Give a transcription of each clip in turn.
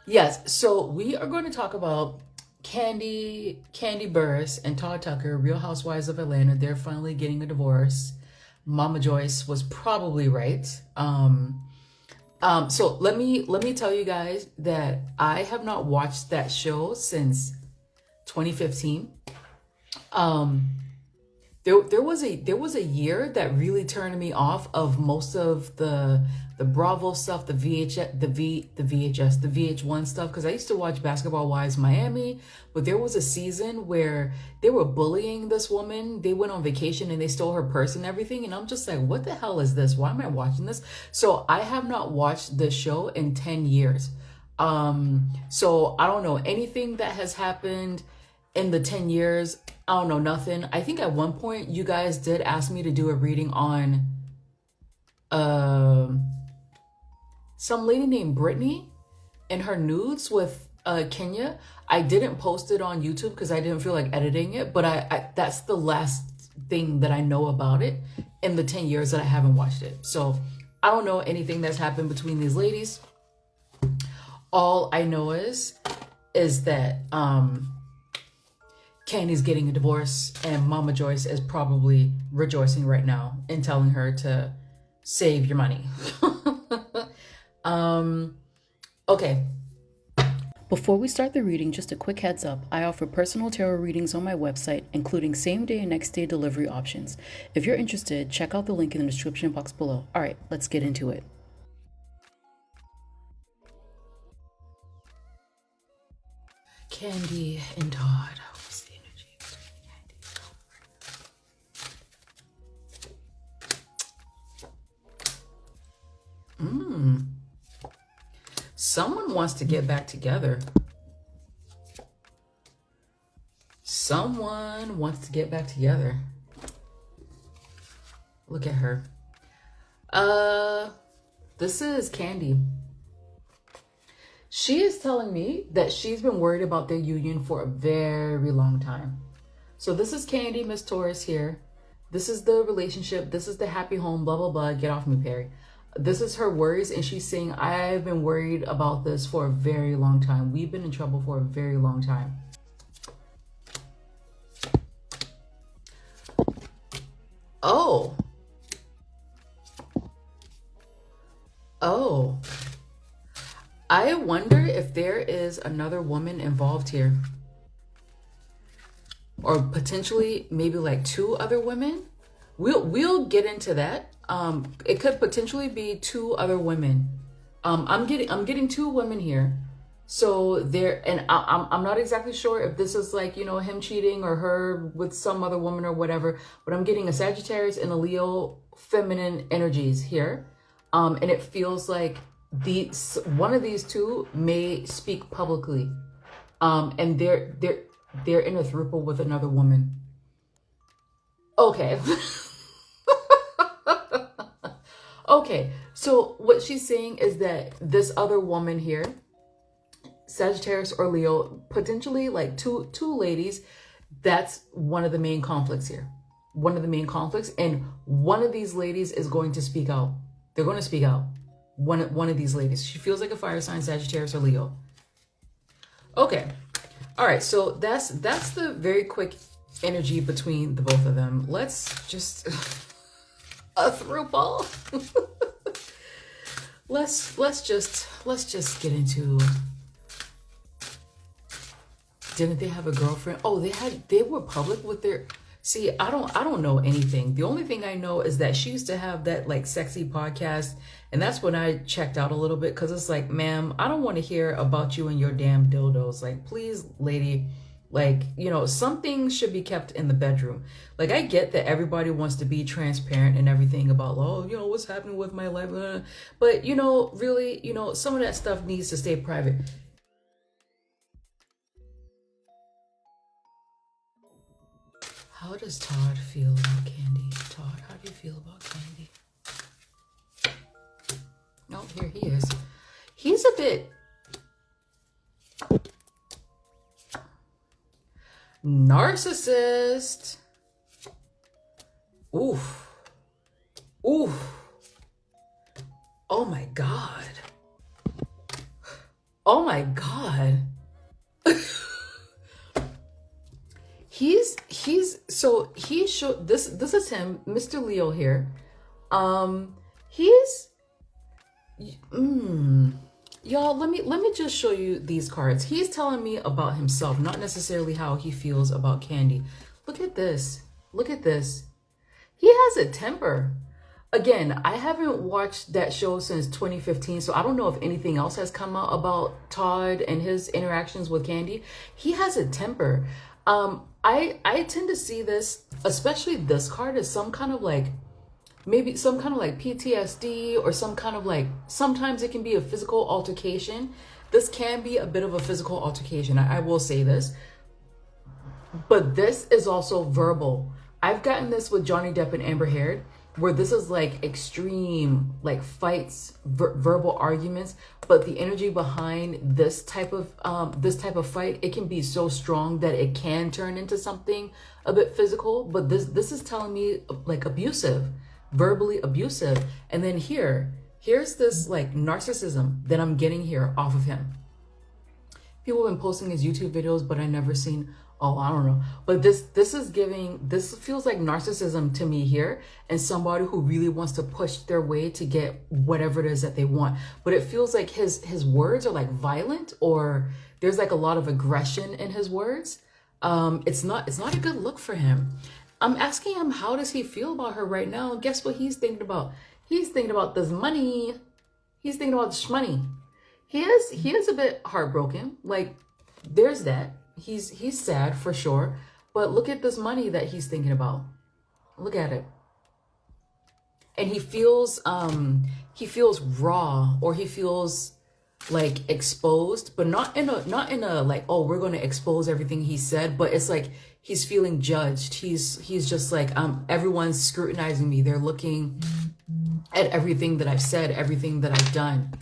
Yes, so we are going to talk about Kandi Burruss and Todd Tucker, Real Housewives of Atlanta. They're finally getting a divorce. Mama Joyce was probably right. So let me tell you guys that I have not watched that show since 2015. There was a year that really turned me off of most of the Bravo stuff, the VH1 stuff, because I used to watch Basketball Wives Miami, but there was a season where they were bullying this woman. They went on vacation and they stole her purse and everything, and I'm just like, what the hell is this? Why am I watching this? So I have not watched this show in 10 years. So I don't know anything that has happened in the 10 years. I don't know nothing. I think at one point you guys did ask me to do a reading on some lady named Brittany and her nudes with Kenya. I didn't post it on YouTube because I didn't feel like editing it, but I that's the last thing that I know about it in the 10 years that I haven't watched it. So I don't know anything that's happened between these ladies. All I know is that Kandi's getting a divorce and Mama Joyce is probably rejoicing right now and telling her to save your money. Okay. Before we start the reading, just a quick heads up. I offer personal tarot readings on my website, including same day and next day delivery options. If you're interested, check out the link in the description box below. All right, let's get into it. Kandi and Todd. What's the energy between Kandi? Someone wants to get back together. Someone wants to get back together. Look at her. This is Kandi. She is telling me that she's been worried about their union for a very long time. So this is Kandi, Miss Taurus here. This is the relationship. This is the happy home, blah, blah, blah. Get off me, Perry. This is her worries. And she's saying, I've been worried about this for a very long time. We've been in trouble for a very long time. Oh. Oh. I wonder if there is another woman involved here. Or potentially maybe like two other women. We'll get into that. It could potentially be two other women. I'm getting two women here. So there, and I'm not exactly sure if this is like, you know, him cheating or her with some other woman or whatever, but I'm getting a Sagittarius and a Leo feminine energies here. And it feels like one of these two may speak publicly. And they're in a throuple with another woman. Okay. Okay, so what she's saying is that this other woman here, Sagittarius or Leo, potentially like two ladies, that's one of the main conflicts here. One of the main conflicts, and one of these ladies is going to speak out. They're going to speak out. One of these ladies. She feels like a fire sign, Sagittarius or Leo. Okay. All right, so that's the very quick energy between the both of them. Let's just a throuple. let's just get into. Didn't they have a girlfriend? Oh, they were public with their. See, I don't know anything. The only thing I know is that she used to have that like sexy podcast, and that's when I checked out a little bit, because it's like, ma'am, I don't want to hear about you and your damn dildos. Like, please, lady. Like, you know, some things should be kept in the bedroom. Like, I get that everybody wants to be transparent and everything about, oh, you know, what's happening with my life. But, you know, really, you know, some of that stuff needs to stay private. How does Todd feel about Kandi? Todd, how do you feel about Kandi? Oh, here he is. He's a bit narcissist. Oof. Ooh. Oh my God. Oh my God. So he showed this is him, Mr. Leo here. He's y'all, let me just show you these cards. He's telling me about himself, not necessarily how he feels about Kandi. Look at this. Look at this. He has a temper. Again, I haven't watched that show since 2015, so I don't know if anything else has come out about Todd and his interactions with Kandi. He has a temper. I tend to see this, especially this card, as some kind of like, maybe some kind of like PTSD, or some kind of like, sometimes it can be a physical altercation. This can be a bit of a physical altercation. I will say this, but this is also verbal. I've gotten this with Johnny Depp and Amber Heard, where this is like extreme, like fights, verbal arguments, but the energy behind this type of fight, it can be so strong that it can turn into something a bit physical. But this is telling me like abusive, verbally abusive. And then here's this like narcissism that I'm getting here off of him. People have been posting his YouTube videos, but I never seen, oh, I don't know. But this feels like narcissism to me here, and somebody who really wants to push their way to get whatever it is that they want. But it feels like his words are like violent, or there's like a lot of aggression in his words. It's not a good look for him. I'm asking him, how does he feel about her right now? And guess what he's thinking about? He's thinking about this money. He's thinking about the shmoney. He is a bit heartbroken. Like, there's that. He's sad for sure. But look at this money that he's thinking about. Look at it. And he feels raw, or he feels like exposed, but not in a like, oh, we're going to expose everything he said, but it's like he's feeling judged. He's just like, everyone's scrutinizing me. They're looking at everything that I've said, everything that I've done.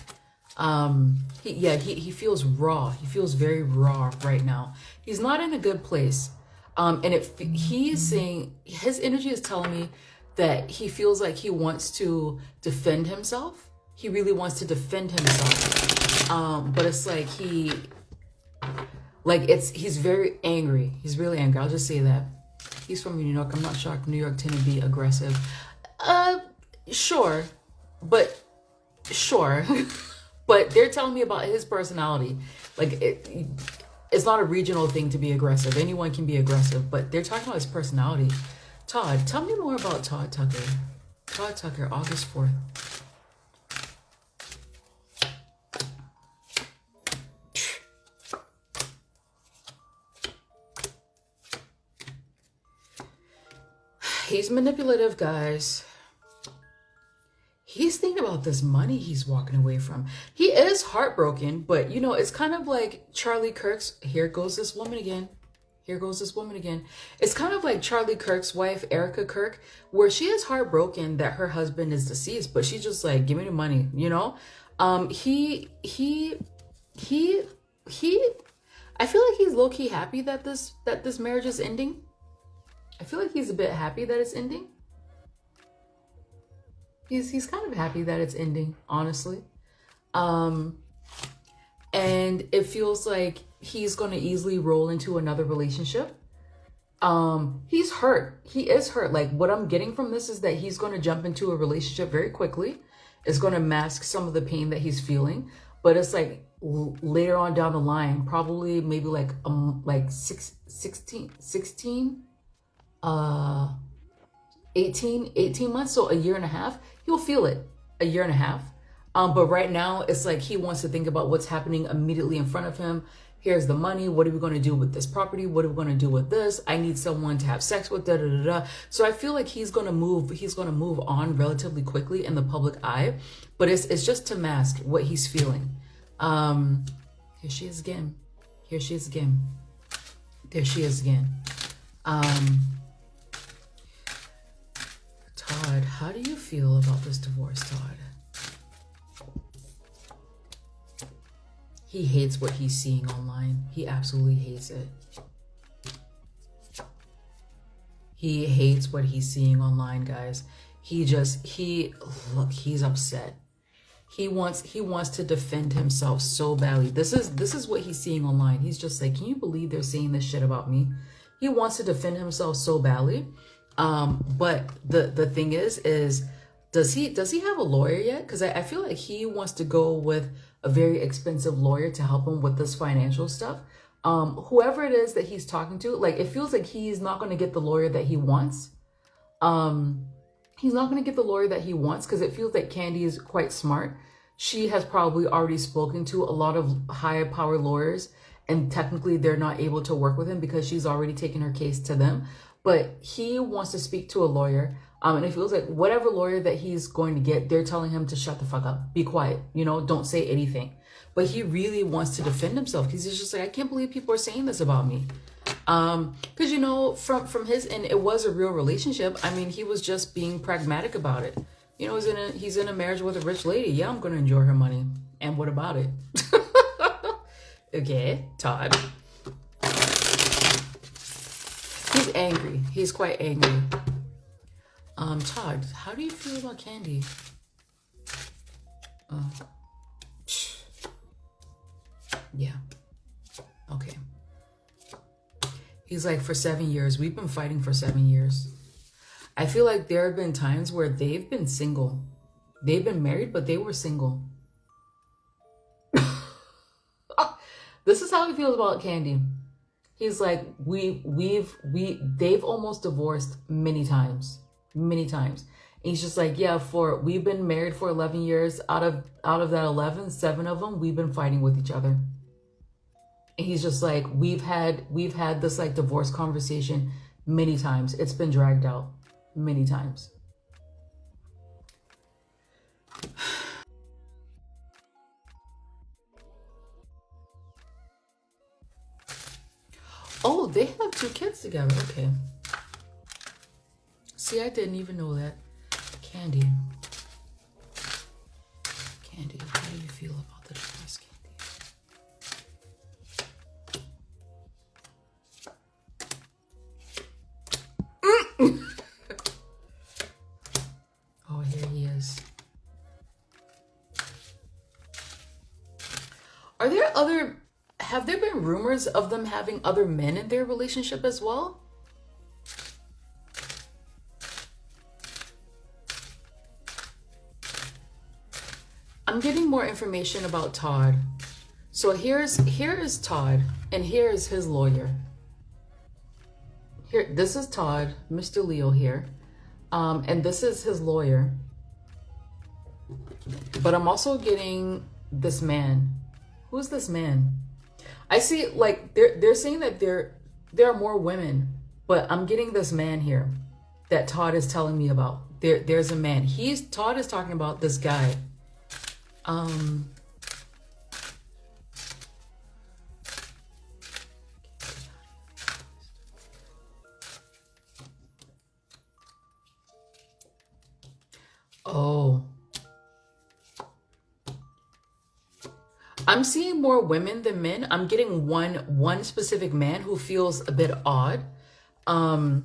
He feels raw. He feels very raw right now. He's not in a good place. And he's saying, his energy is telling me that he feels like he wants to defend himself. He really wants to defend himself. But it's like he's very angry. He's really angry. I'll just say that. He's from New York. I'm not shocked. New York tend to be aggressive. Sure. But they're telling me about his personality. Like, it's not a regional thing to be aggressive. Anyone can be aggressive, but they're talking about his personality. Todd, tell me more about Todd Tucker. Todd Tucker, August 4th. He's manipulative, guys. He's thinking about this money he's walking away from. He is heartbroken, but you know, it's kind of like Charlie Kirk's, here goes this woman again. Here goes this woman again. It's kind of like Charlie Kirk's wife, Erica Kirk, where she is heartbroken that her husband is deceased, but she's just like, give me the money, you know? I feel like he's low-key happy that this marriage is ending. I feel like he's a bit happy that it's ending. He's kind of happy that it's ending, honestly. And it feels like he's going to easily roll into another relationship. He's hurt. He is hurt. Like, what I'm getting from this is that he's going to jump into a relationship very quickly. It's going to mask some of the pain that he's feeling. But it's like later on down the line, probably maybe like 18 months, so a year and a half, he'll feel it, a year and a half. But right now, it's like he wants to think about what's happening immediately in front of him. Here's the money. What are we going to do with this property? What are we going to do with this? I need someone to have sex with, da da da da. So I feel like he's going to move on relatively quickly in the public eye, but it's just to mask what he's feeling. Here she is again. Here she is again. There she is again. Todd, how do you feel about this divorce, Todd? He hates what he's seeing online. He absolutely hates it. He hates what he's seeing online, guys. Look, he's upset. He wants to defend himself so badly. This is what he's seeing online. He's just like, can you believe they're saying this shit about me? He wants to defend himself so badly. But the thing is does he have a lawyer yet? Because I feel like he wants to go with a very expensive lawyer to help him with this financial stuff. Whoever it is that he's talking to, like, it feels like he's not going to get the lawyer that he wants. He's not going to get the lawyer that he wants because it feels like Kandi is quite smart. She has probably already spoken to a lot of higher power lawyers, and technically they're not able to work with him because she's already taken her case to them. But he wants to speak to a lawyer. And it feels like whatever lawyer that he's going to get, they're telling him to shut the fuck up, be quiet, don't say anything. But he really wants to defend himself because he's just like, I can't believe people are saying this about me. Because from his end, it was a real relationship. I mean, he was just being pragmatic about it. He's in a marriage with a rich lady. Yeah, I'm gonna enjoy her money. And what about it? Okay, Todd. He's angry. He's quite angry. Todd, how do you feel about Kandi? Yeah. Okay. He's like, for 7 years. We've been fighting for 7 years. I feel like there have been times where they've been single. They've been married, but they were single. This is how he feels about Kandi. He's like, they've almost divorced many times. Many times. And he's just like, yeah, we've been married for 11 years. Out of that 11, 7 of them, we've been fighting with each other. And he's just like, we've had this like divorce conversation many times. It's been dragged out many times. Oh, they have 2 kids together. Okay. See, I didn't even know that. Kandi, how do you feel about the divorce, Kandi? Oh, here he is. Have there been rumors of them having other men in their relationship as well? I'm getting more information about Todd. So here is Todd, and here is his lawyer. This is Todd, Mr. Leo here. And this is his lawyer. But I'm also getting this man. Who's this man? I see, like, they're saying that there are more women, but I'm getting this man here that Todd is telling me about. There's a man. Todd is talking about this guy. Oh. I'm seeing more women than men. I'm getting one specific man who feels a bit odd. I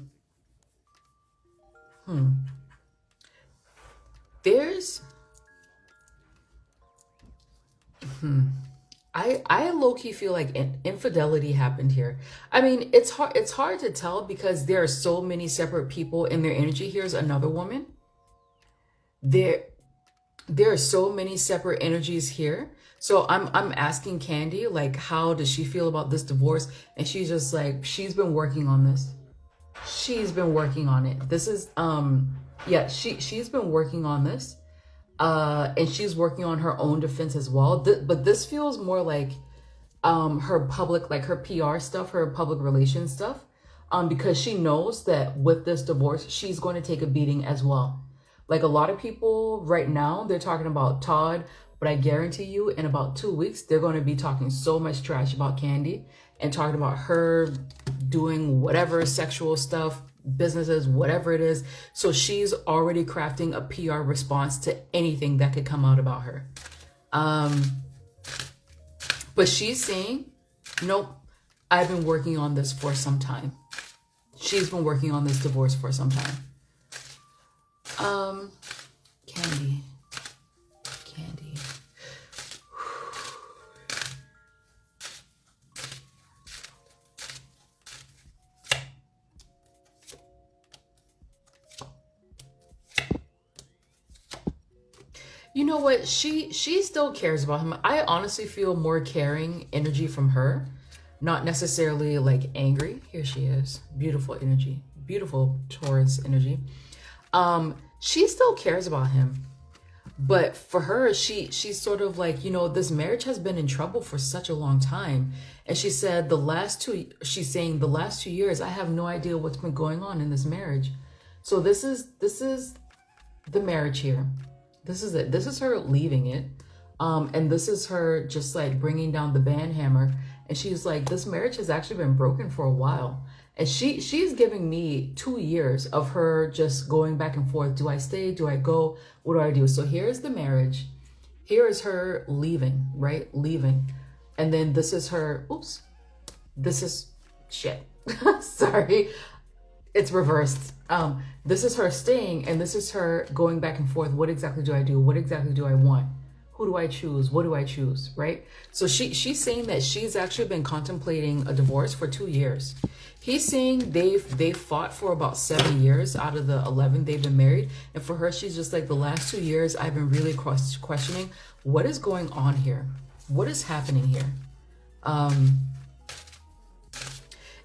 low-key feel like infidelity happened here. I mean, it's hard to tell because there are so many separate people in their energy. Here's another woman. There are so many separate energies here. So I'm asking Kandi, like, how does she feel about this divorce? And she's just like, she's been working on this. She's been working on it. This is she's been working on this. And she's working on her own defense as well. But this feels more like her public, like her PR stuff, her public relations stuff. Because she knows that with this divorce, she's going to take a beating as well. Like, a lot of people right now, they're talking about Todd, but I guarantee you in about 2 weeks, they're going to be talking so much trash about Kandi and talking about her doing whatever sexual stuff, businesses, whatever it is. So she's already crafting a PR response to anything that could come out about her. But she's saying, nope, I've been working on this for some time. She's been working on this divorce for some time. Um, Kandi. Kandi. You know what? She still cares about him. I honestly feel more caring energy from her, not necessarily like angry. Here she is. Beautiful energy. Beautiful Taurus energy. She still cares about him. But for her, she's sort of like, you know, this marriage has been in trouble for such a long time. And she said she's saying the last 2 years, I have no idea what's been going on in this marriage. So this is the marriage here. This is it. This is her leaving it. And this is her just like bringing down the band hammer. And she's like, this marriage has actually been broken for a while. And she's giving me 2 years of her just going back and forth. Do I stay? Do I go? What do I do? So here's the marriage. Here is her leaving, right? Leaving. And then this is her, oops, this is shit. Sorry. It's reversed. This is her staying, and this is her going back and forth. What exactly do I do? What exactly do I want? Who do I choose? What do I choose? Right? So she's saying that she's actually been contemplating a divorce for 2 years. He's saying they've fought for about 7 years out of the 11 they've been married. And for her, she's just like, the last 2 years, I've been really questioning what is going on here? What is happening here?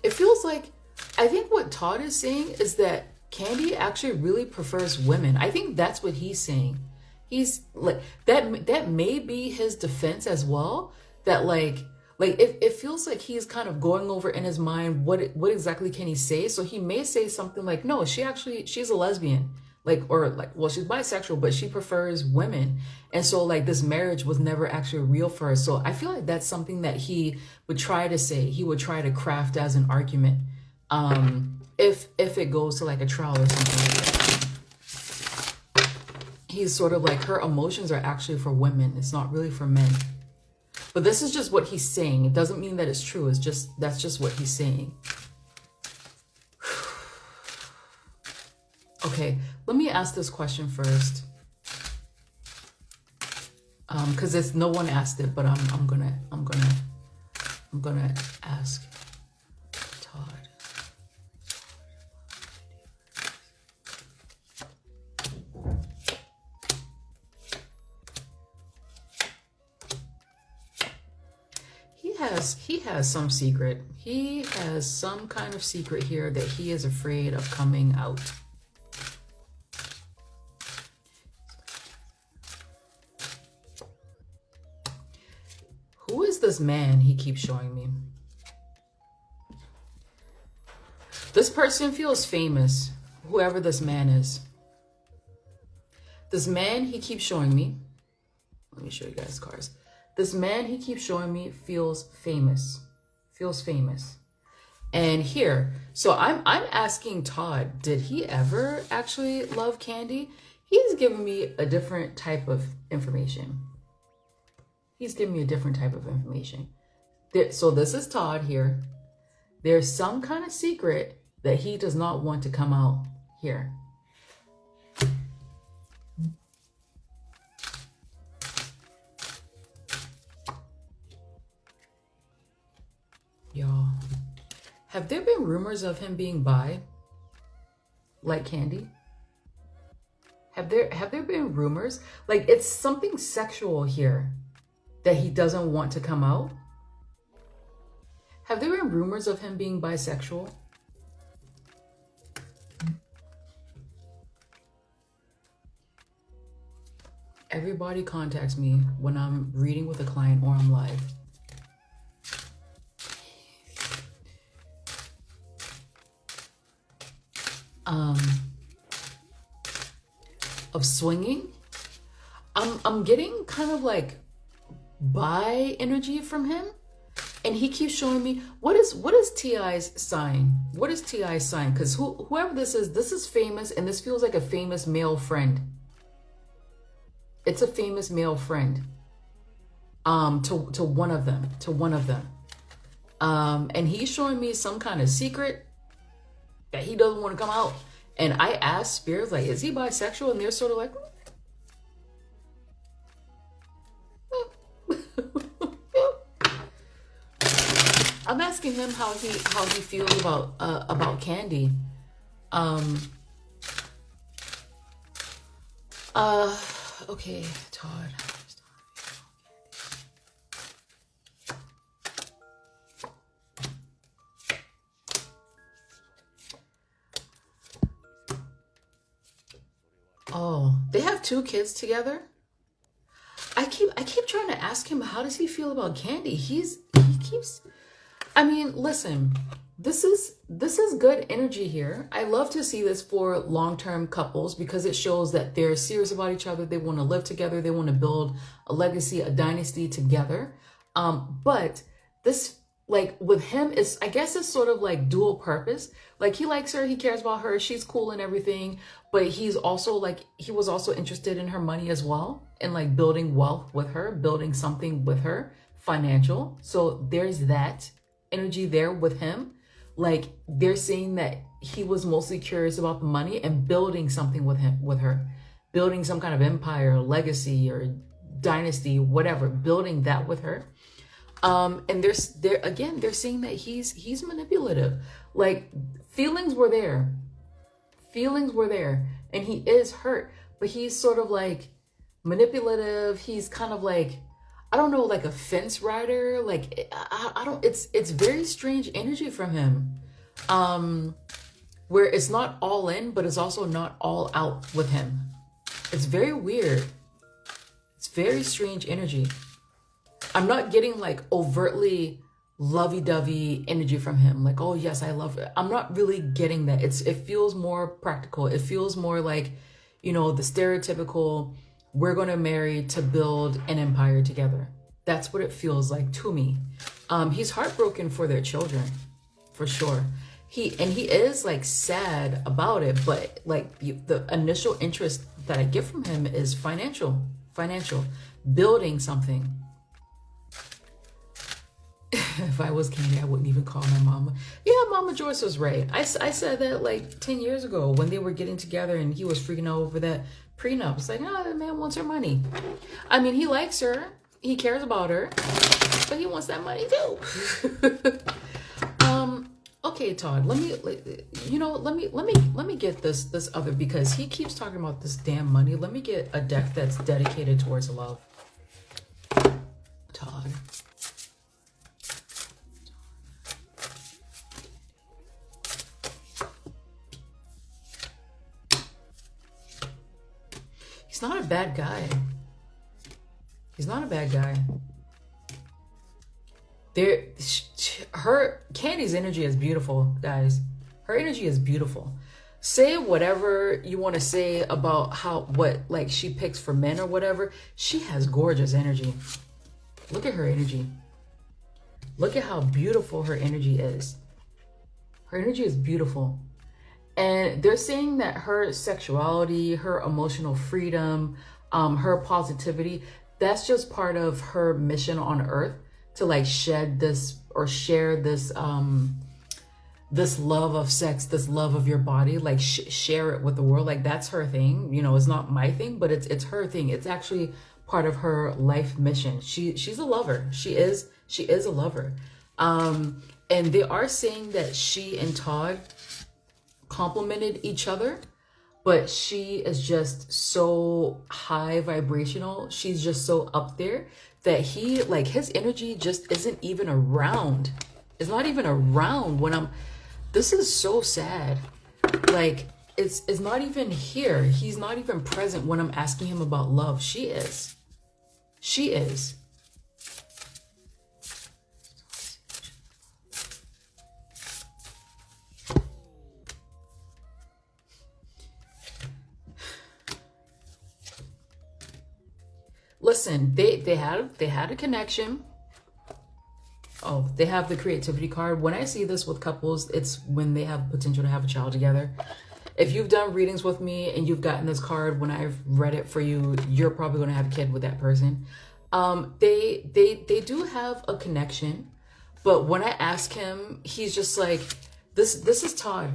It feels like, I think what Todd is saying is that Kandi actually really prefers women. I think that's what he's saying. He's like, that may be his defense as well. That like it feels like he's kind of going over in his mind, what exactly can he say? So he may say something like, no, she's a lesbian. Well, she's bisexual, but she prefers women. And so like this marriage was never actually real for her. So I feel like that's something that he would try to say. He would try to craft as an argument. If it goes to like a trial or something like that. He's sort of like, her emotions are actually for women. It's not really for men. But this is just what he's saying. It doesn't mean that it's true. That's just what he's saying. Okay, let me ask this question first. Because it's no one asked it, but I'm gonna ask Todd. He has some secret. He has some kind of secret here that he is afraid of coming out. Who is this man he keeps showing me? This person feels famous, whoever this man is. This man he keeps showing me. Let me show you guys cards. This man he keeps showing me feels famous. Feels famous. And here, so I'm asking Todd, did he ever actually love Kandi? He's giving me a different type of information. He's giving me a different type of information. So this is Todd here. There's some kind of secret that he does not want to come out here. Y'all, have there been rumors of him being bi? Like Kandi? Have there been rumors? Like, it's something sexual here that he doesn't want to come out. Have there been rumors of him being bisexual? Everybody contacts me when I'm reading with a client or I'm live. Of swinging, I'm getting kind of like bi energy from him, and he keeps showing me what is Ti's sign. What is Ti's sign? Because whoever this is famous, and this feels like a famous male friend. It's a famous male friend. To one of them. And he's showing me some kind of secret that he doesn't want to come out. And I asked spirits, like, is he bisexual? And they're sort of like, I'm asking him how he feels about Kandi. Okay, Todd. Oh, they have 2 kids together. I keep trying to ask him, how does he feel about Kandi? He keeps, I mean, listen, this is good energy here. I love to see this for long-term couples because it shows that they're serious about each other. They want to live together. They want to build a legacy, a dynasty together. But this, like with him, is, I guess it's sort of like dual purpose. Like he likes her, he cares about her, she's cool and everything, but he's also like, he was also interested in her money as well, and like building wealth with her, building something with her, financial. So there's that energy there with him. Like they're saying that he was mostly curious about the money and building something with her, building some kind of empire, legacy, or dynasty, whatever, building that with her. And they're saying that he's manipulative. Like feelings were there, and he is hurt, but he's sort of like manipulative. He's kind of like, I don't know, like a fence rider. Like I don't. It's very strange energy from him, where it's not all in, but it's also not all out with him. It's very weird. It's very strange energy. I'm not getting like overtly lovey-dovey energy from him. Like, oh yes, I love it. I'm not really getting that. It feels more practical. It feels more like, you know, the stereotypical, we're going to marry to build an empire together. That's what it feels like to me. He's heartbroken for their children, for sure. He is like sad about it, but like the initial interest that I get from him is financial, building something. If I was Kandi, I wouldn't even call my mama. Yeah, Mama Joyce was right. I said that like 10 years ago when they were getting together and he was freaking out over that prenup. It's like, no, that man wants her money. I mean, he likes her. He cares about her. But he wants that money too. Okay, Todd, let me get this other, because he keeps talking about this damn money. Let me get a deck that's dedicated towards love. Todd. He's not a bad guy. He's not a bad guy. Kandi's energy is beautiful, guys. Her energy is beautiful. Say whatever you want to say about what she picks for men or whatever. She has gorgeous energy. Look at her energy. Look at how beautiful her energy is. Her energy is beautiful. And they're saying that her sexuality, her emotional freedom, her positivity, that's just part of her mission on earth, to like shed this or share this this love of sex, this love of your body, like share it with the world. Like that's her thing. You know, it's not my thing, but it's her thing. It's actually part of her life mission. She's a lover. She is a lover. And they are saying that she and Todd complemented each other, but she is just so high vibrational. She's just so up there that he, like, his energy just isn't even around. It's not even around when this is so sad. Like, it's not even here. He's not even present when I'm asking him about love. She is. Listen, they had a connection. Oh, they have the creativity card. When I see this with couples, it's when they have potential to have a child together. If you've done readings with me and you've gotten this card, when I've read it for you, you're probably going to have a kid with that person. They do have a connection, but when I ask him, he's just like, this is Todd.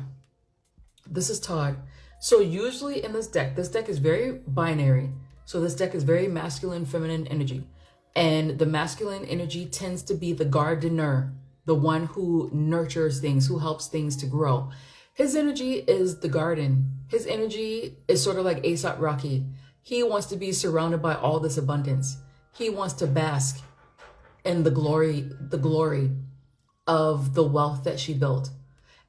This is Todd. So usually in this deck is very binary. So this deck is very masculine, feminine energy. And the masculine energy tends to be the gardener, the one who nurtures things, who helps things to grow. His energy is the garden. His energy is sort of like A$AP Rocky. He wants to be surrounded by all this abundance. He wants to bask in the glory of the wealth that she built.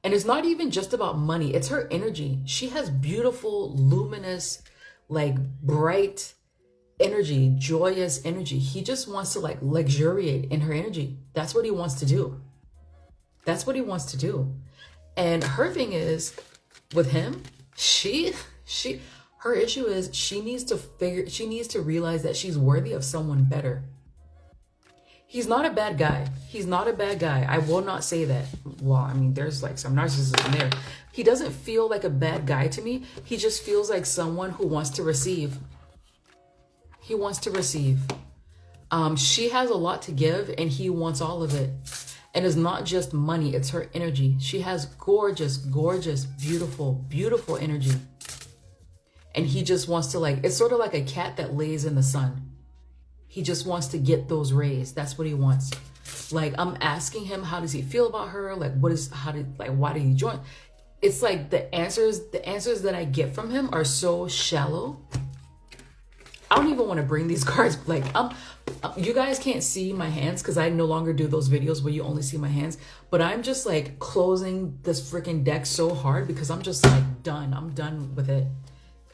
And it's not even just about money. It's her energy. She has beautiful, luminous, like bright energy, joyous energy. He just wants to like luxuriate in her energy. That's what he wants to do. That's what he wants to do. And her thing is with him, her issue is she needs to realize that she's worthy of someone better. He's not a bad guy. He's not a bad guy. I will not say that. Well, I mean, there's like some narcissism there. He doesn't feel like a bad guy to me. He just feels like someone who wants to receive. He wants to receive. She has a lot to give and he wants all of it. And it's not just money, it's her energy. She has gorgeous, gorgeous, beautiful, beautiful energy. And he just wants to like, it's sort of like a cat that lays in the sun. He just wants to get those rays. That's what he wants. Like, I'm asking him, how does he feel about her? Like, why did he join? It's like the answers that I get from him are so shallow. I don't even want to bring these cards. Like, you guys can't see my hands because I no longer do those videos where you only see my hands. But I'm just like closing this freaking deck so hard because I'm just like done. I'm done with it.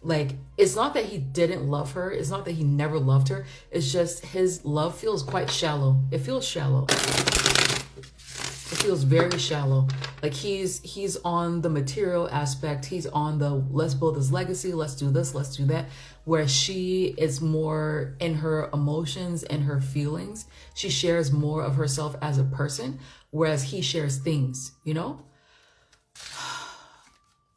Like, it's not that he didn't love her. It's not that he never loved her. It's just his love feels quite shallow. It feels shallow. It feels very shallow. Like he's on the material aspect. He's on the let's build this legacy. Let's do this. Let's do that. Where she is more in her emotions and her feelings. She shares more of herself as a person. Whereas he shares things, you know?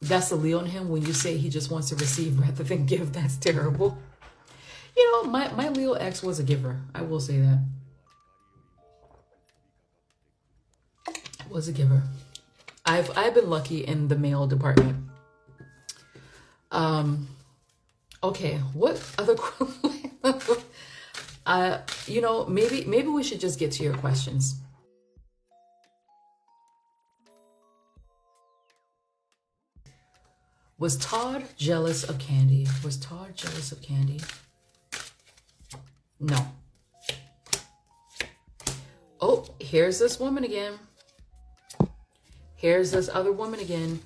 That's the Leo in him. When you say he just wants to receive rather than give, that's terrible. You know, my Leo ex was a giver. I will say that. Was a giver. I've been lucky in the male department. Okay, what other you know, maybe we should just get to your questions. Was Todd jealous of Kandi? Was Todd jealous of Kandi? No. Oh, here's this woman again. Here's this other woman again.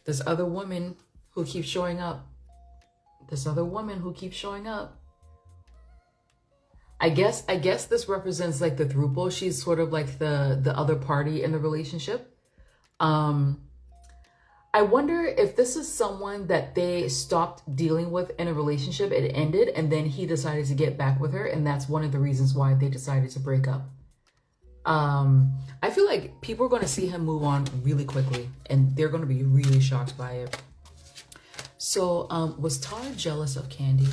This other woman who keeps showing up. This other woman who keeps showing up. I guess this represents like the throuple. She's sort of like the other party in the relationship. I wonder if this is someone that they stopped dealing with in a relationship. It ended and then he decided to get back with her. And that's one of the reasons why they decided to break up. I feel like people are going to see him move on really quickly and they're going to be really shocked by it. So, was Todd jealous of Kandi?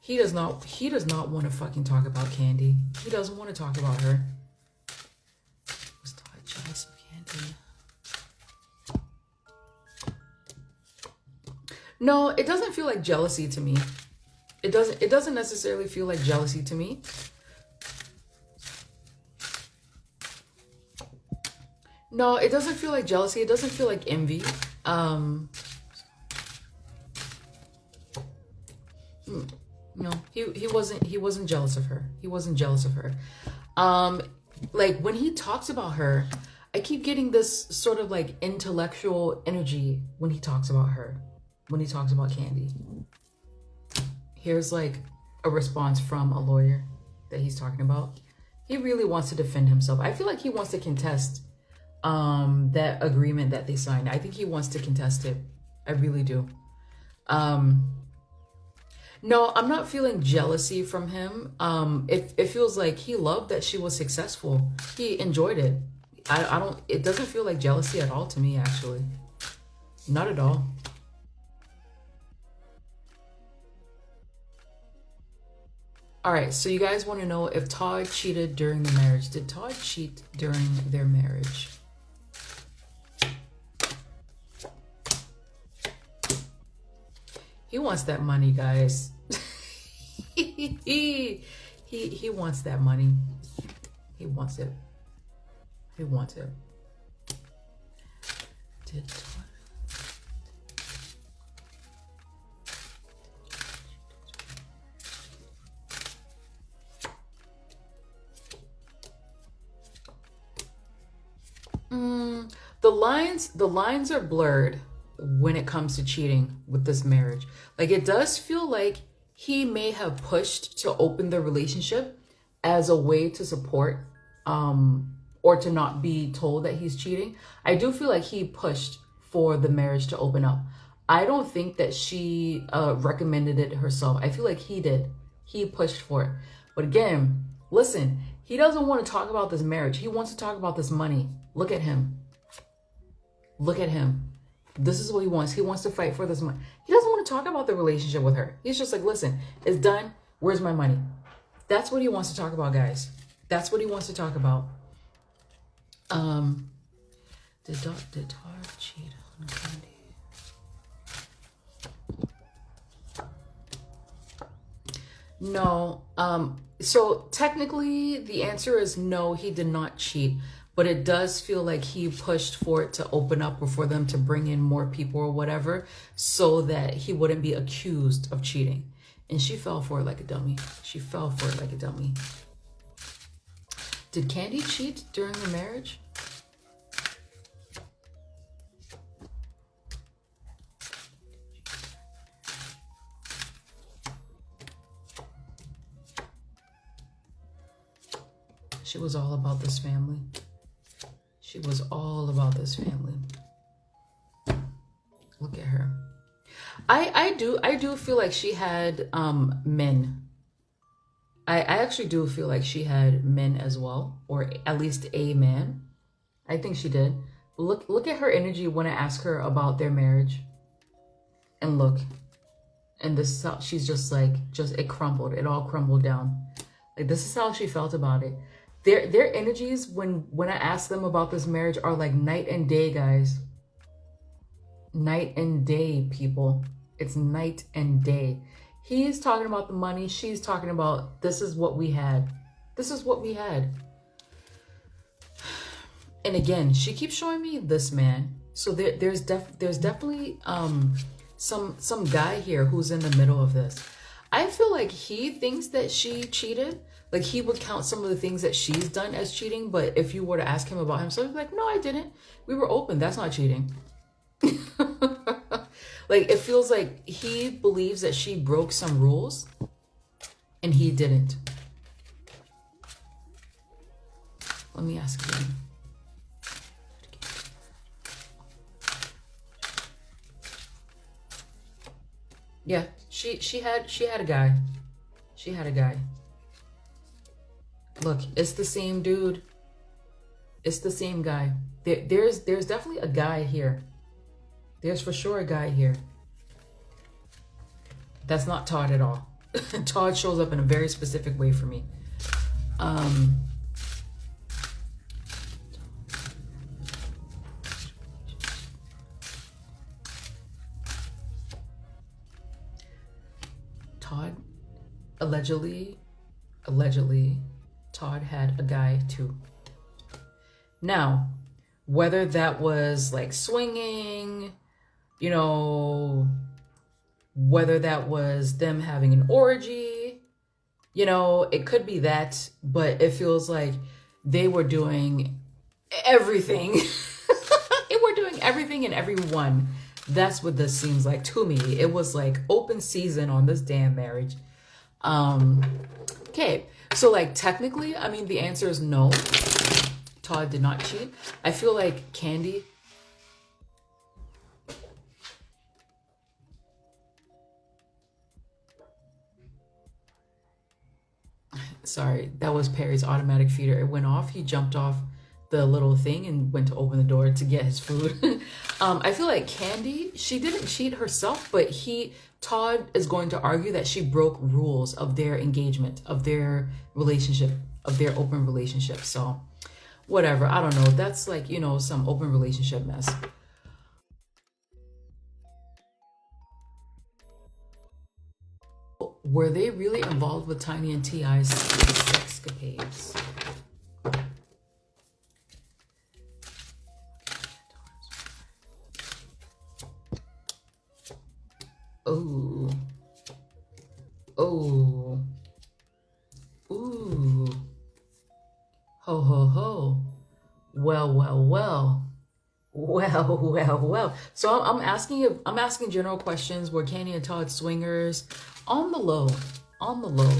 He does not want to fucking talk about Kandi. He doesn't want to talk about her. Was Todd jealous of Kandi? No, it doesn't feel like jealousy to me. It doesn't necessarily feel like jealousy to me. No, it doesn't feel like jealousy. It doesn't feel like envy. No, he wasn't jealous of her. He wasn't jealous of her. Like when he talks about her, I keep getting this sort of like intellectual energy when he talks about her, when he talks about Kandi. Here's like a response from a lawyer that he's talking about. He really wants to defend himself. I feel like he wants to contest that agreement that they signed. I think he wants to contest it. I really do. No, I'm not feeling jealousy from him. It feels like he loved that she was successful. He enjoyed it. It doesn't feel like jealousy at all to me, actually. Not at all. All right, so you guys want to know if Todd cheated during the marriage. Did Todd cheat during their marriage? He wants that money, guys. he wants that money. He wants it. He wants it. Did Todd? The lines are blurred when it comes to cheating with this marriage. Like, it does feel like he may have pushed to open the relationship as a way to support or to not be told that he's cheating. I do feel like he pushed for the marriage to open up. I don't think that she recommended it herself. I feel like he did. He pushed for it. But again, listen, he doesn't want to talk about this marriage. He wants to talk about this money. Look at him. Look at him. This is what he wants. He wants to fight for this money. He doesn't want to talk about the relationship with her. He's just like, listen, it's done. Where's my money? That's what he wants to talk about, guys. That's what he wants to talk about. Did Todd cheat on Kandi? No. So technically the answer is no, he did not cheat. But it does feel like he pushed for it to open up or for them to bring in more people or whatever so that he wouldn't be accused of cheating. And she fell for it like a dummy. She fell for it like a dummy. Did Kandi cheat during the marriage? She was all about this family. She was all about this family. Look at her. I do feel like she had men. I actually do feel like she had men as well, or at least a man. I think she did. Look at her energy when I ask her about their marriage. And look. And this is how she's just like, it crumbled. It all crumbled down. Like, this is how she felt about it. Their energies when I ask them about this marriage are like night and day, guys. Night and day, people. It's night and day. He's talking about the money. She's talking about, this is what we had. This is what we had. And again, she keeps showing me this man. So there's definitely some guy here who's in the middle of this. I feel like he thinks that she cheated. Like, he would count some of the things that she's done as cheating, but if you were to ask him about himself, he'd be like, no, I didn't. We were open. That's not cheating. Like, it feels like he believes that she broke some rules and he didn't. Let me ask him. Yeah, she had a guy. She had a guy. Look, it's the same dude. It's the same guy. There's definitely a guy here. There's for sure a guy here. That's not Todd at all. Todd shows up in a very specific way for me. Todd, allegedly, Todd had a guy too. Now, whether that was like swinging, you know, whether that was them having an orgy, you know, it could be that, but it feels like they were doing everything. They were doing everything and everyone. That's what this seems like to me. It was like open season on this damn marriage. Okay, so like technically, I mean, the answer is no. Todd did not cheat. I feel like Kandi. Sorry, that was Perry's automatic feeder. It went off. He jumped off the little thing and went to open the door to get his food. I feel like Kandi, she didn't cheat herself, but Todd is going to argue that she broke rules of their engagement, of their relationship, of their open relationship. So whatever, I don't know. That's like, you know, some open relationship mess. Were they really involved with Tiny and T.I.'s sexcapades? Oh. Oh. Ooh. Ho, ho, ho. Well, well, well. Well, well, well. So I'm asking general questions. Were Kandi and Todd swingers? On the low. On the low.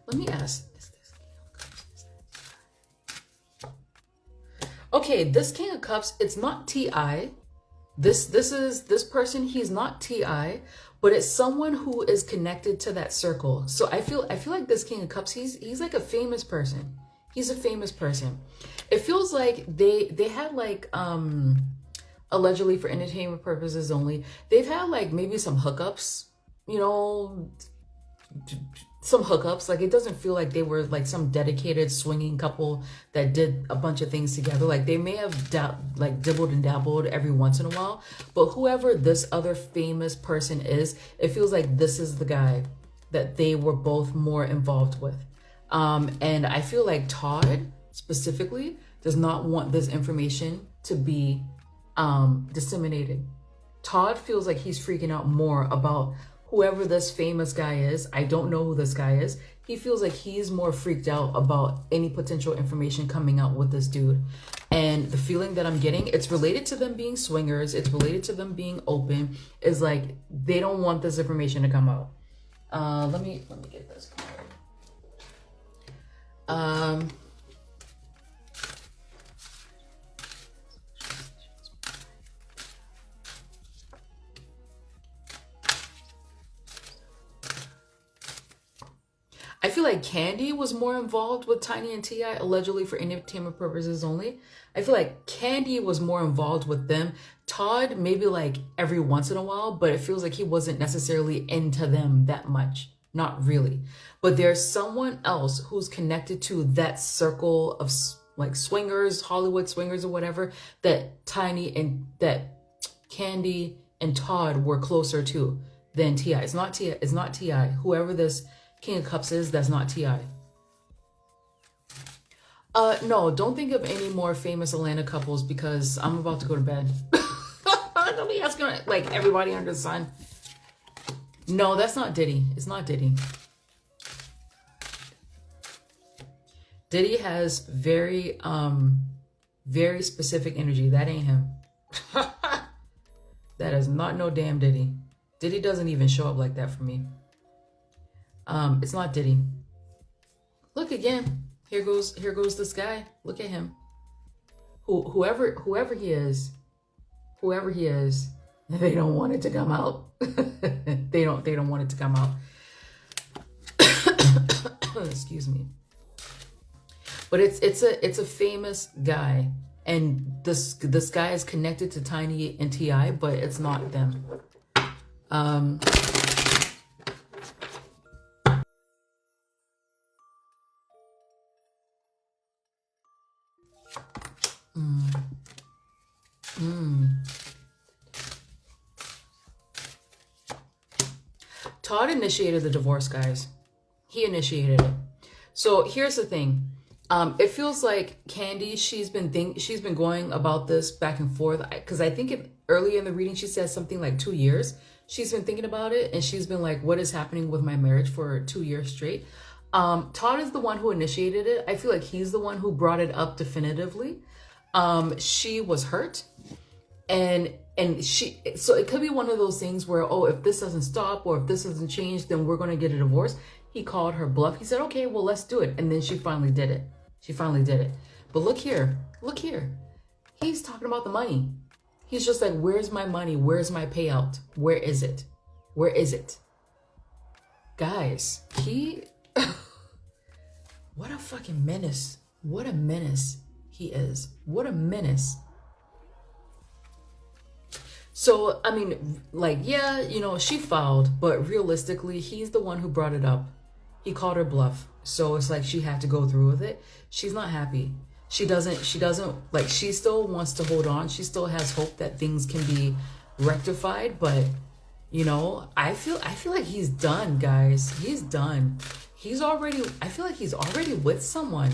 Let me ask. Okay, this King of Cups, it's not T.I. This person, he's not T.I., but it's someone who is connected to that circle. So I feel like this King of Cups, he's like a famous person. He's a famous person. It feels like they had like allegedly for entertainment purposes only. They've had like maybe some hookups, you know, some hookups. Like it doesn't feel like they were like some dedicated swinging couple that did a bunch of things together. Like they may have dibbled and dabbled every once in a while, but whoever this other famous person is, it feels like this is the guy that they were both more involved with. And I feel like Todd specifically does not want this information to be disseminated. Todd feels like he's freaking out more about whoever this famous guy is. I don't know who this guy is. He feels like he's more freaked out about any potential information coming out with this dude. And the feeling that I'm getting, it's related to them being swingers. It's related to them being open. Is like they don't want this information to come out. Let me get this card. I feel like Kandi was more involved with Tiny and T.I. allegedly for entertainment purposes only. I feel like Kandi was more involved with them. Todd, maybe like every once in a while, but it feels like he wasn't necessarily into them that much. Not really. But there's someone else who's connected to that circle of like swingers, Hollywood swingers or whatever, that Tiny and that Kandi and Todd were closer to than T.I. It's not T.I. It's not T.I. Whoever this King of Cups is, that's not T.I. No, don't think of any more famous Atlanta couples because I'm about to go to bed. Don't be asking like everybody under the sun. No, that's not Diddy. It's not Diddy. Diddy has very specific energy. That ain't him. That is not no damn Diddy. Diddy doesn't even show up like that for me. It's not Diddy. Look again. Here goes this guy. Look at him. Whoever he is, they don't want it to come out. they don't want it to come out. Excuse me. But it's a famous guy, and this guy is connected to Tiny and T.I., but it's not them. Todd initiated the divorce, guys. He initiated it. So here's the thing. It feels like Kandi, she's been going about this back and forth, because I think early in the reading she said something like 2 years. She's been thinking about it, and she's been like, what is happening with my marriage for 2 years straight? Todd is the one who initiated it. I feel like he's the one who brought it up definitively. She was hurt, and so it could be one of those things where, oh, if this doesn't stop or if this doesn't change, then we're going to get a divorce. He called her bluff. He said, okay, well, let's do it. And then she finally did it. She finally did it. But look here. Look here. He's talking about the money. He's just like, where's my money? Where's my payout? Where is it? Where is it? Guys, what a fucking menace. What a menace he is. What a menace. So, I mean, like, yeah, you know, she fouled, but realistically, he's the one who brought it up. He called her bluff. So it's like she had to go through with it. She's not happy. She doesn't, like, she still wants to hold on. She still has hope that things can be rectified. But, you know, I feel like he's done, guys. He's done. I feel like he's already with someone.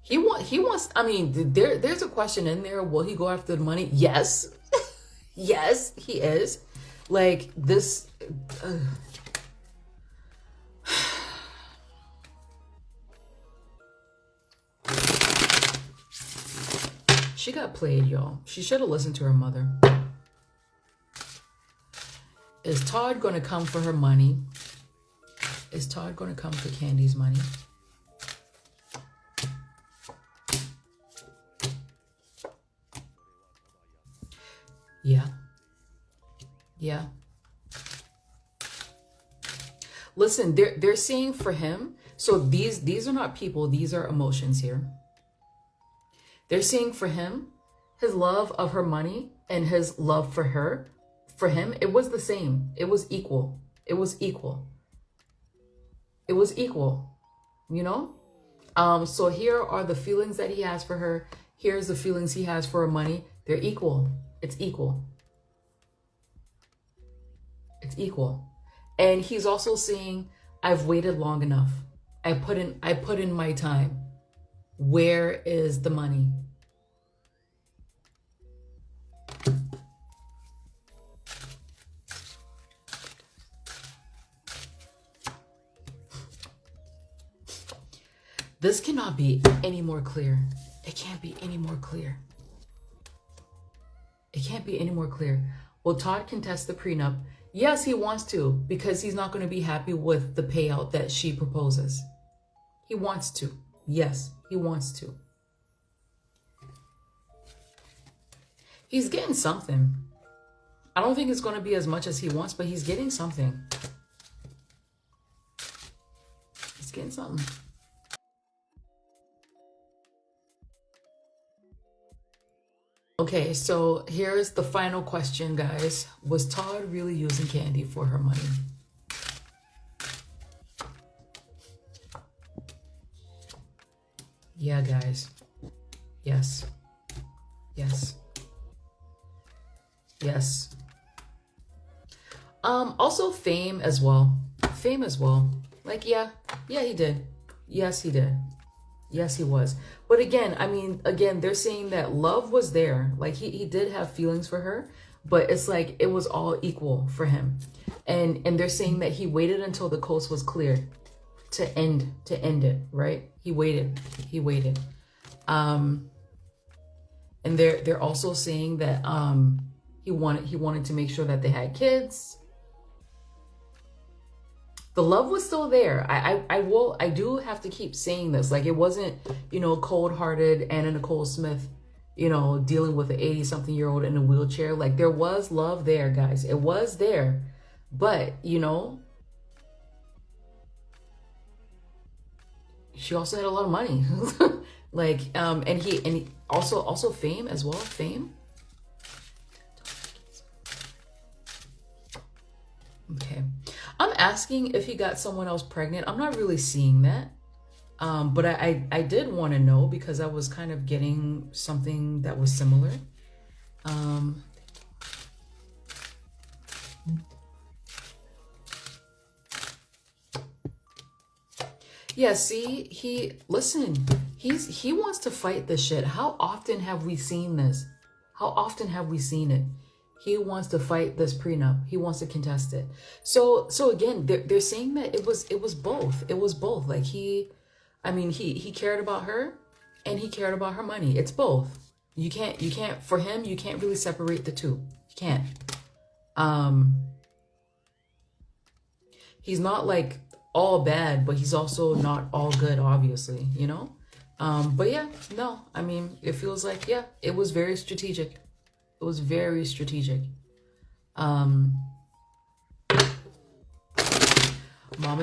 He wants, I mean, there's a question in there. Will he go after the money? Yes. Yes, he is. Like, this... She got played, y'all. She should have listened to her mother. Is Todd going to come for her money? Is Todd going to come for Kandi's money? Yeah. Yeah. Listen, they're saying for him. So these are not people. These are emotions here. They're saying for him, his love of her money and his love for her, for him, it was the same. It was equal. It was equal. It was equal, you know? So here are the feelings that he has for her. Here's the feelings he has for her money. They're equal. It's equal. It's equal. And he's also saying, I've waited long enough. I put in my time. Where is the money? This cannot be any more clear. It can't be any more clear. It can't be any more clear. Will Todd contest the prenup? Yes, he wants to, because he's not going to be happy with the payout that she proposes. He wants to. Yes, he wants to. He's getting something. I don't think it's going to be as much as he wants, but he's getting something. He's getting something. Okay, so here's the final question, guys. Was Todd really using Kandi for her money? Yeah, guys. Yes. Yes. Yes. Also fame as well. Fame as well. Like, yeah, he did. Yes, he did. Yes, he was. But again, I mean, they're saying that love was there. Like, he did have feelings for her, but it's like it was all equal for him. And they're saying that he waited until the coast was clear to end it, right? He waited. And they're also saying that he wanted to make sure that they had kids. The love was still there. I do have to keep saying this. Like, it wasn't, you know, cold-hearted Anna Nicole Smith, you know, dealing with an 80-something-year-old in a wheelchair. Like, there was love there, guys. It was there. But, you know, she also had a lot of money. Like, and he also fame as well. Fame. Okay. I'm asking if he got someone else pregnant. I'm not really seeing that. But I did want to know, because I was kind of getting something that was similar. Yeah, see, he wants to fight this shit. How often have we seen this? How often have we seen it? He wants to fight this prenup. He wants to contest it. So again, they're saying that it was both. It was both. Like, he cared about her and he cared about her money. It's both. You can't for him, you can't really separate the two. You can't. He's not like all bad, but he's also not all good, obviously, you know? But yeah, no, I mean, it feels like, yeah, it was very strategic. It was very strategic. Mama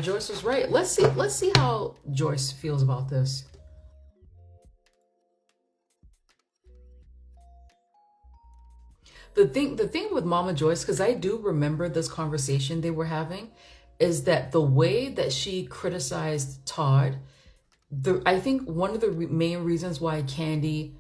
Joyce was right. Let's see how Joyce feels about this. The thing with Mama Joyce, because I do remember this conversation they were having, is that the way that she criticized Todd, I think one of the main reasons why Kandi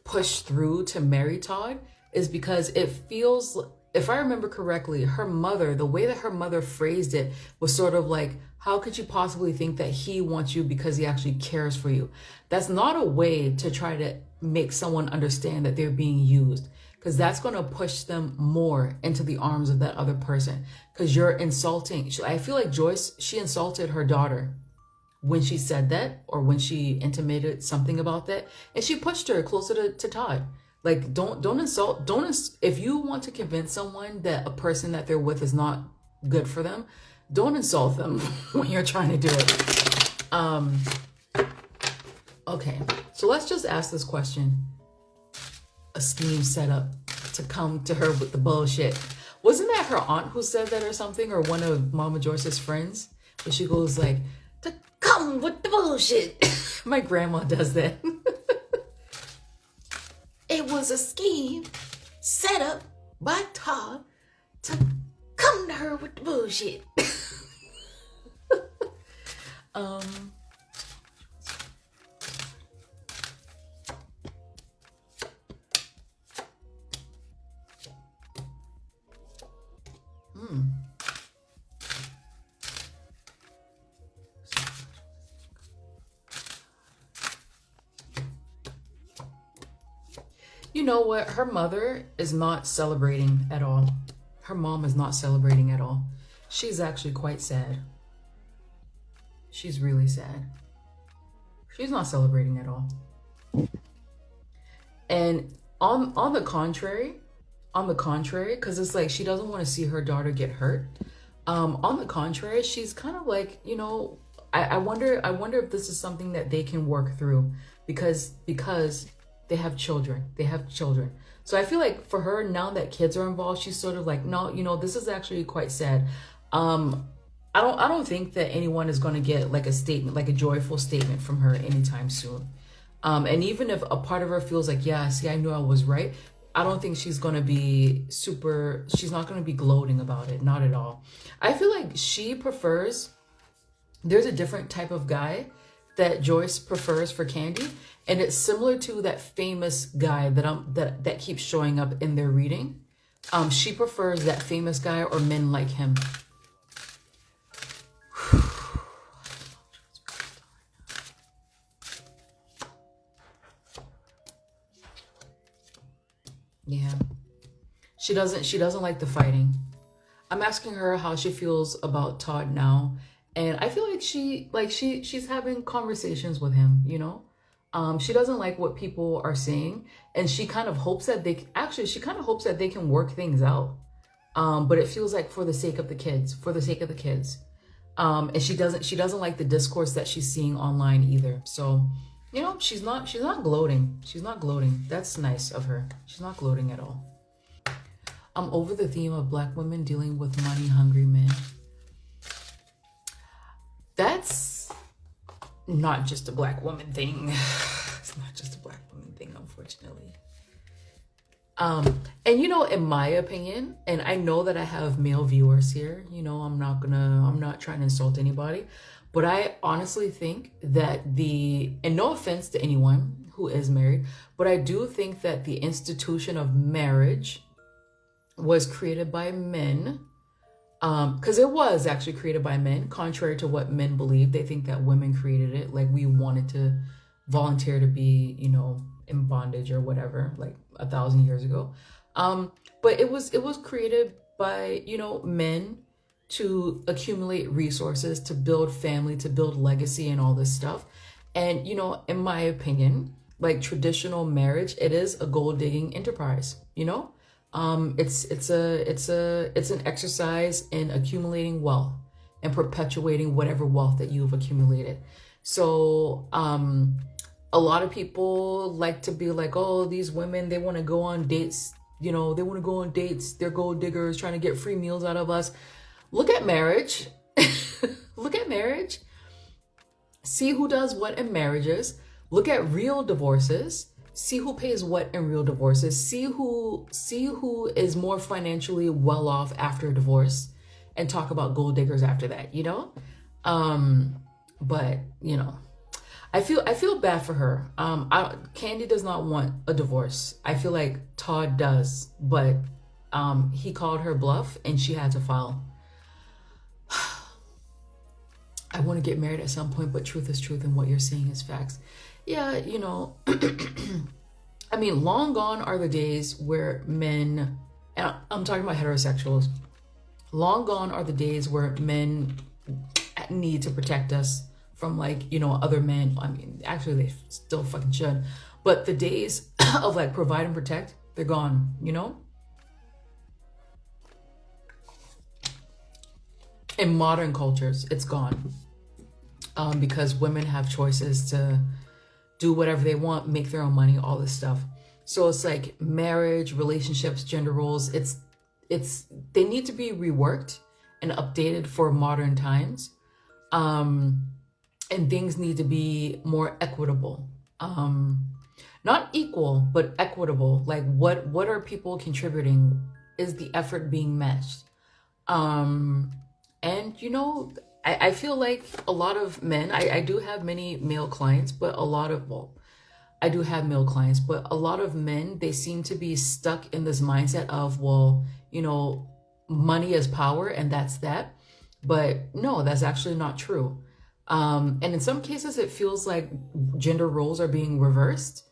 pushed through to marry Todd is because it feels, if I remember correctly, her mother, the way that her mother phrased it was sort of like, how could you possibly think that he wants you because he actually cares for you? That's not a way to try to make someone understand that they're being used, because that's going to push them more into the arms of that other person, because you're insulting. I feel like Joyce, she insulted her daughter when she said that, or when she intimated something about that, and she pushed her closer to Todd. Like, don't insult, if you want to convince someone that a person that they're with is not good for them, don't insult them when you're trying to do it. Okay, so let's just ask this question. A scheme set up to come to her with the bullshit. Wasn't that her aunt who said that or something, or one of Mama Joyce's friends? Where she goes like, to come with the bullshit. My grandma does that. It was a scheme set up by Todd to come to her with the bullshit. You know what? Her mother is not celebrating at all. Her mom is not celebrating at all. She's actually quite sad. She's really sad. She's not celebrating at all. And on the contrary, because it's like she doesn't want to see her daughter get hurt. On the contrary, she's kind of like, you know, I wonder if this is something that they can work through, because they have children. So I feel like for her, now that kids are involved, she's sort of like, no, you know, this is actually quite sad. I don't think that anyone is going to get like a statement, like a joyful statement from her anytime soon. And even if a part of her feels like, yeah, see, I knew I was right, I don't think she's going to be she's not going to be gloating about it. Not at all. I feel like she prefers, there's a different type of guy that Joyce prefers for Kandi. And it's similar to that famous guy that keeps showing up in their reading. She prefers that famous guy or men like him. Yeah. She doesn't like the fighting. I'm asking her how she feels about Todd now. And I feel like she's having conversations with him, you know? She doesn't like what people are saying, and she kind of hopes that they can work things out. But it feels like for the sake of the kids. And she doesn't like the discourse that she's seeing online either. So, you know, she's not gloating. That's nice of her. She's not gloating at all. I'm over the theme of Black women dealing with money-hungry men. That's not just a Black woman thing. It's not just a Black woman thing, unfortunately. And you know, in my opinion, and I know that I have male viewers here, you know, I'm not trying to insult anybody, but I honestly think that and no offense to anyone who is married, but I do think that the institution of marriage was created by men. Because it was actually created by men, contrary to what men believe. They think that women created it, like we wanted to volunteer to be, you know, in bondage or whatever, like 1,000 years ago. But it was created by, you know, men to accumulate resources, to build family, to build legacy and all this stuff. And, you know, in my opinion, like traditional marriage, it is a gold digging enterprise, you know? It's an exercise in accumulating wealth. and perpetuating whatever wealth that you've accumulated. So a lot of people like to be like, oh, these women, they want to go on dates, they want to go on dates, they're gold diggers trying to get free meals out of us. Look at marriage. Look at marriage. See who does what in marriages. Look at real divorces. See who pays what in real divorces. See who is more financially well off after a divorce, and talk about gold diggers after that, But I feel bad for her. Kandi does not want a divorce. I feel like Todd does, but he called her bluff and she had to file. I want to get married at some point, but truth is truth and what you're saying is facts. Yeah, I mean, long gone are the days where men, and I'm talking about heterosexuals, long gone are the days where men need to protect us from other men. I mean, actually they still fucking should, but the days of provide and protect, they're gone, In modern cultures, it's gone. Because women have choices to do whatever they want, make their own money, all this stuff. So it's like marriage, relationships, gender roles, they need to be reworked and updated for modern times. And things need to be more equitable. Not equal, but equitable. Like what are people contributing? Is the effort being matched? And I feel like a lot of men, I do have many male clients, but I do have male clients, but a lot of men, they seem to be stuck in this mindset of, money is power and that's that. But no, that's actually not true. And in some cases, it feels like gender roles are being reversed,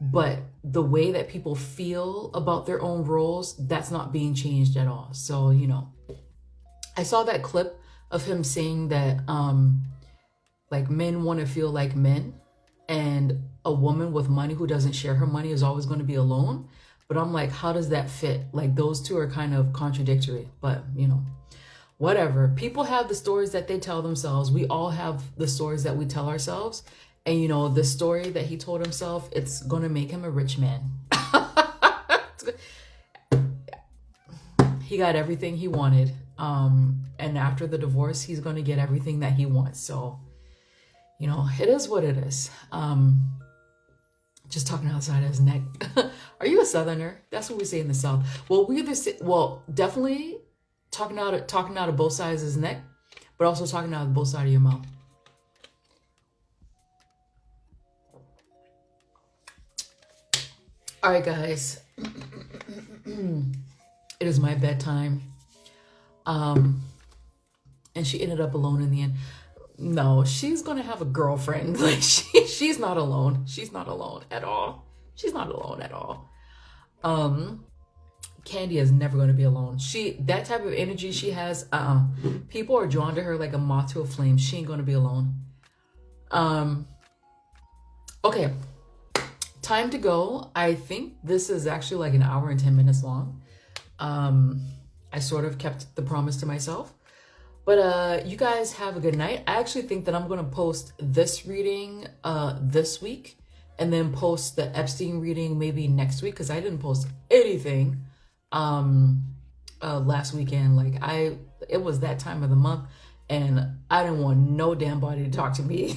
but the way that people feel about their own roles, that's not being changed at all. So, I saw that clip of him saying that men want to feel like men, and a woman with money who doesn't share her money is always going to be alone. But I'm like, how does that fit? Those two are kind of contradictory, but whatever. People have the stories that they tell themselves. We all have the stories that we tell ourselves. And the story that he told himself, it's going to make him a rich man. He got everything he wanted. And after the divorce, he's going to get everything that he wants. So, it is what it is. Just talking outside of his neck. Are you a Southerner? That's what we say in the South. Well, definitely talking out of both sides of his neck, but also talking out of both sides of your mouth. All right, guys. It is my bedtime. And she ended up alone in the end. No, she's gonna have a girlfriend. She's not alone. She's not alone at all. She's not alone at all. Kandi is never gonna be alone. That type of energy she has, people are drawn to her like a moth to a flame. She ain't gonna be alone. Okay. Time to go. I think this is actually like an hour and 10 minutes long. I sort of kept the promise to myself. But you guys have a good night. I actually think that I'm going to post this reading this week, and then post the Epstein reading maybe next week, because I didn't post anything last weekend. It was that time of the month, and I didn't want no damn body to talk to me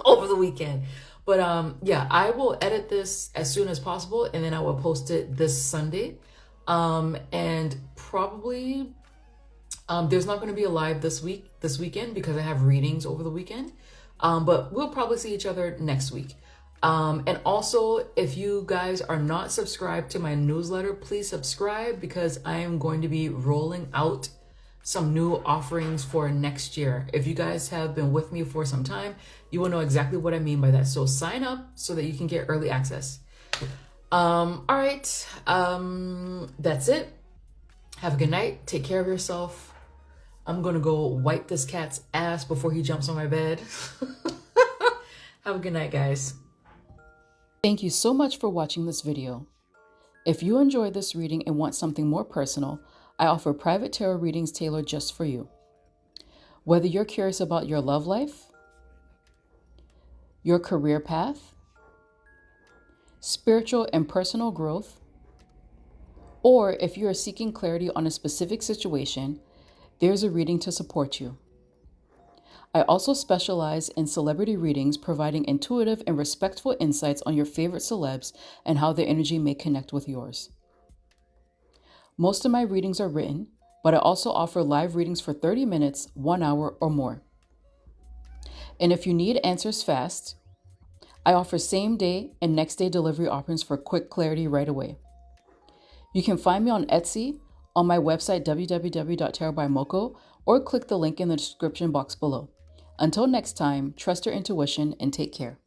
over the weekend. But yeah, I will edit this as soon as possible, and then I will post it this Sunday. And probably there's not going to be a live this weekend, because I have readings over the weekend. But we'll probably see each other next week. And also, if you guys are not subscribed to my newsletter, please subscribe, because I am going to be rolling out some new offerings for next year. If you guys have been with me for some time, you will know exactly what I mean by that. So sign up so that you can get early access. All right. That's it. Have a good night. Take care of yourself. I'm going to go wipe this cat's ass before he jumps on my bed. Have a good night, guys. Thank you so much for watching this video. If you enjoyed this reading and want something more personal, I offer private tarot readings tailored just for you. Whether you're curious about your love life, your career path, spiritual and personal growth, or if you are seeking clarity on a specific situation, there's a reading to support you. I also specialize in celebrity readings, providing intuitive and respectful insights on your favorite celebs and how their energy may connect with yours. Most of my readings are written, but I also offer live readings for 30 minutes, 1 hour, or more. And if you need answers fast, I offer same day and next day delivery options for quick clarity right away. You can find me on Etsy, on my website www.tarotbymokko, or click the link in the description box below. Until next time, trust your intuition and take care.